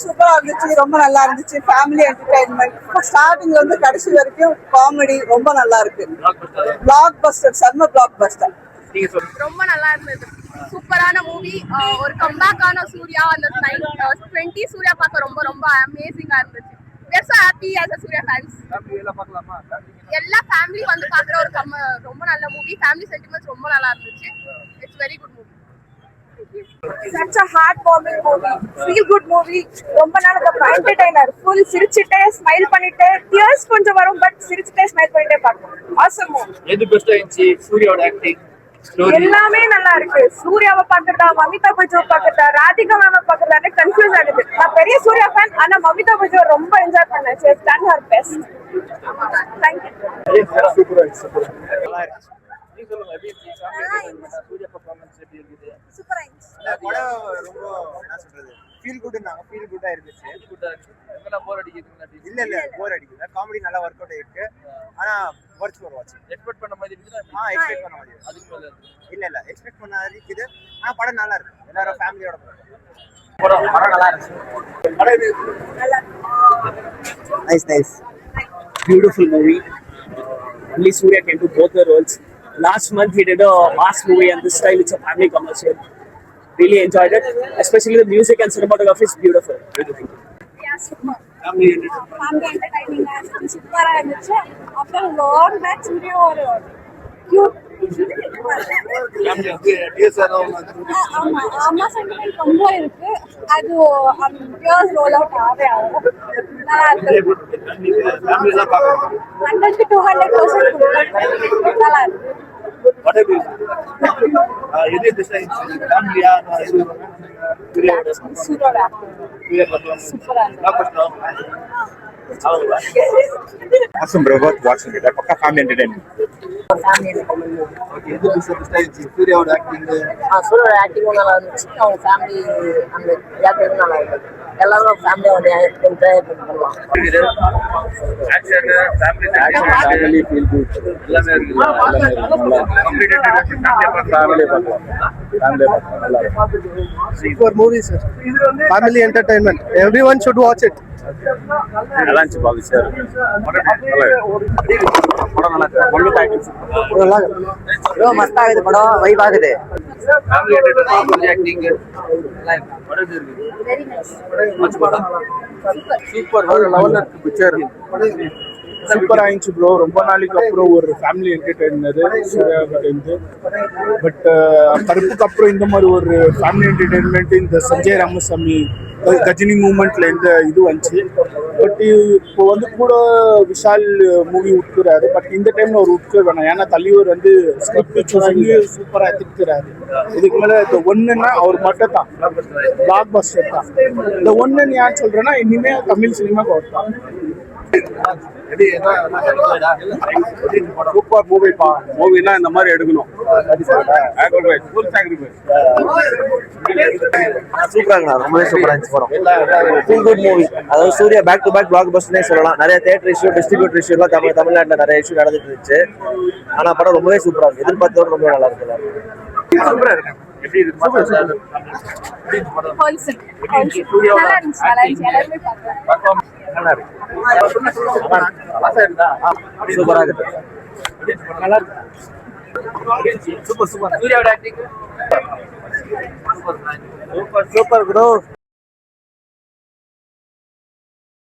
சூப்பரா இருந்துச்சு, ரொம்ப நல்லா இருந்துச்சு. Family entertainment. ஸ்டார்டிங்ல இருந்து கடைசி வரைக்கும் காமெடி ரொம்ப நல்லா இருக்கு. பிளாக் பஸ்டர், செம்ம பிளாக் பஸ்டர். ரொம்ப நல்லா இருந்தது. சூப்பரான மூவி. ஒரு கம்பேக்கான சூர்யா. அந்த 20 சூர்யா பார்க்க ரொம்ப ரொம்ப அமேசிங்கா இருந்துச்சு. We are so happy as a Surya fans. எல்லா ஃபேமிலி வந்து பார்க்குற ஒரு ரொம்ப நல்ல மூவி. ஃபேமிலி சென்டிமெண்ட்ஸ் ரொம்ப நல்லா இருந்துச்சு. It's very good movie. Such a heart-warming movie, feel-good movie. ரொம்ப நாளுக்கு அப்புறம் என்டர்டைனர். ஃபுல் சிரிச்சிட்டே ஸ்மைல் பண்ணிட்டே tears கொஞ்சம் வரும், பட் சிரிச்சிட்டே ஸ்மைல் பண்ணிட்டே பார்க்கணும். Awesome movie. எது பெஸ்டா இருந்துச்சு? சூர்யாவோட ஆக்டிங், எல்லாமே நல்லா இருக்கு. சூர்யாவை பாக்குறதா, மமிதா பஜ்ஜோ பாக்குறதா, ராதிகா மேம பாக்குறதானே கன்ஃபியூஸ் ஆகுது. நான் பெரிய சூர்யா ஃபேன், ஆனா மமிதா பஜ்ஜோ ரொம்ப என்ஜாய் பண்ணேன். she has done her best. Thank you. சூப்பரா இருக்கு. நல்லா இருக்கு. நீங்க சொல்லுங்க, எப்படி இருந்துச்சு? சூர்யா பெர்ஃபார்மன்ஸ் எப்படி இருக்குது? சூப்பரா இருந்துச்சு. படம் ரொம்ப என்ன சொல்றது, ஃபீல் குட்னாங்க. ஃபீல் குட்டா இருந்துச்சு. குட்டா இருக்கு. எங்கனா போர் அடிக்குதுங்களா? இல்ல போர் அடிக்கல. காமெடி நல்லா ஒர்க் அவுட் ஆயிருக்கு. ஆனா வர்த் ஃபார் வாட்சிங். எக்ஸ்பெக்ட் பண்ண மாதிரி இருக்குதா? எக்ஸ்பெக்ட் பண்ண மாதிரி. அதுக்கு மேல இல்ல எக்ஸ்பெக்ட் பண்ண மாதிரி இருக்குது. ஆனா படம் நல்லா இருக்கு. எல்லாரும் ஃபேமிலியோட படம் நல்லா இருக்கு. Nice Beautiful movie. Only Surya can do both the roles. Last month he did a mass movie, and this time it's a family commercial. Really enjoyed it, especially the music and cinematography is beautiful. Family entertaining and சூப்பரா இருந்துச்சு. After a long back Surya ஒரு cute அம்மா sentiment ரொம்ப இருக்கு. அது piers roll out ஆகும். நல்லா இருக்கு. 100 to 200% நல்லா இருக்கு. எது பெஸ்டா இருந்துச்சு? ஃபேமிலியா சூப்பரா சூப்பரா awesome bro, worth watching it. Pakka family entertainment. Okay, எது பெஸ்டா இருந்துச்சு? சூர்யாவோட ஆக்டிங், சூர்யோட ஆக்டிங் நல்லா இருந்துச்சு. அவங்க ஃபேமிலி அந்த கேரக்டரும் நல்லா இருந்துச்சு. எல்லாரும் ஃபேமிலியோட என்ஜாய் பண்ணலாம். ஆக்ஷன், ஃபேமிலி ஃபீல் குட் எல்லாமே இருக்கு. கம்ப்ளீட் ஃபேமிலி பார்க்கலாம். நல்லா இருக்கு. Super movie sir. Family entertainment. Everyone should watch it. நல்லா இருந்துச்சு பாபு சார். படம் நல்லா இருக்கு. ஒன்லி டைட்டில்ஸ் நல்லா இருக்கு. மஸ்தா ஆகுது படம், வைப் ஆகுது. ஃபேமிலி என்டர்டெயின்மென்ட் ஆக்டிங் நல்லா இருக்கு. படம் இருக்கு. Very nice. சூப்பர் வேற லெவல்ல இருக்கு பிக்சர். சூப்பர் ஆயிடுச்சு ப்ரோ. ரொம்ப நாளைக்கு அப்புறம் ஒரு ஃபேமிலி என்டர்டெய்னர் சூர்யா இருந்து. பட் கருப்புக்கு அப்புறம் இந்த மாதிரி ஒரு ஃபேமிலி என்டர்டெயின்மெண்ட் இந்த சஞ்சய் ராமசாமி கஜினி மூமெண்ட்ல இந்த இது வந்துச்சு. பட் இப்போ வந்து கூட விஷால் மூவி விட்டுக்கிறாரு. பட் இந்த டைம்ல அவர் விட்டுக்க வேணாம். ஏன்னா தலைவர் வந்து ஸ்கிரிப்ட் சொல்லி சூப்பரா எடுத்துக்கிறாரு. இதுக்கு மேல இந்த ஒண்ணுன்னா அவர் மட்டும் தான் பிளாக் பஸ்டர் தான். இந்த ஒண்ணுன்னு ஏன் சொல்றேன்னா இனிமே தமிழ் சினிமாக்கு அவர் தான். சூப்பர் மூவி பா. மூவினா இந்த மாதிரி எடுக்கணும். சூப்பரா இருக்குண்ணா, ரொம்பவே சூப்பரா இருந்துச்சு படம். Feel good movie. அதாவது சூர்யா பேக் டு பேக் பிளாக் பஸ்டர்னே சொல்லலாம். நிறைய தியேட்டர் இஷ்யூ, டிஸ்ட்ரிபியூட்டர் இஷ்யூ எல்லாம் தமிழ்நாட்டில் நிறைய இஷ்யூ நடந்துட்டு இருந்துச்சு. ஆனா படம் ரொம்பவே சூப்பரா இருக்கு. எதிர்பார்த்தோட ரொம்ப நல்லா இருக்கு. சூப்பரா இருக்கு. எப்படி இருக்கு? நல்லா இருந்துச்சு. எல்லாருமே பார்க்கலாம். நல்லா இருக்கு. சூப்பரா இருக்கு. நல்லா இருக்கு. Super super. சூர்யாவோட ஆக்டிங் சூப்பர் ப்ரோ.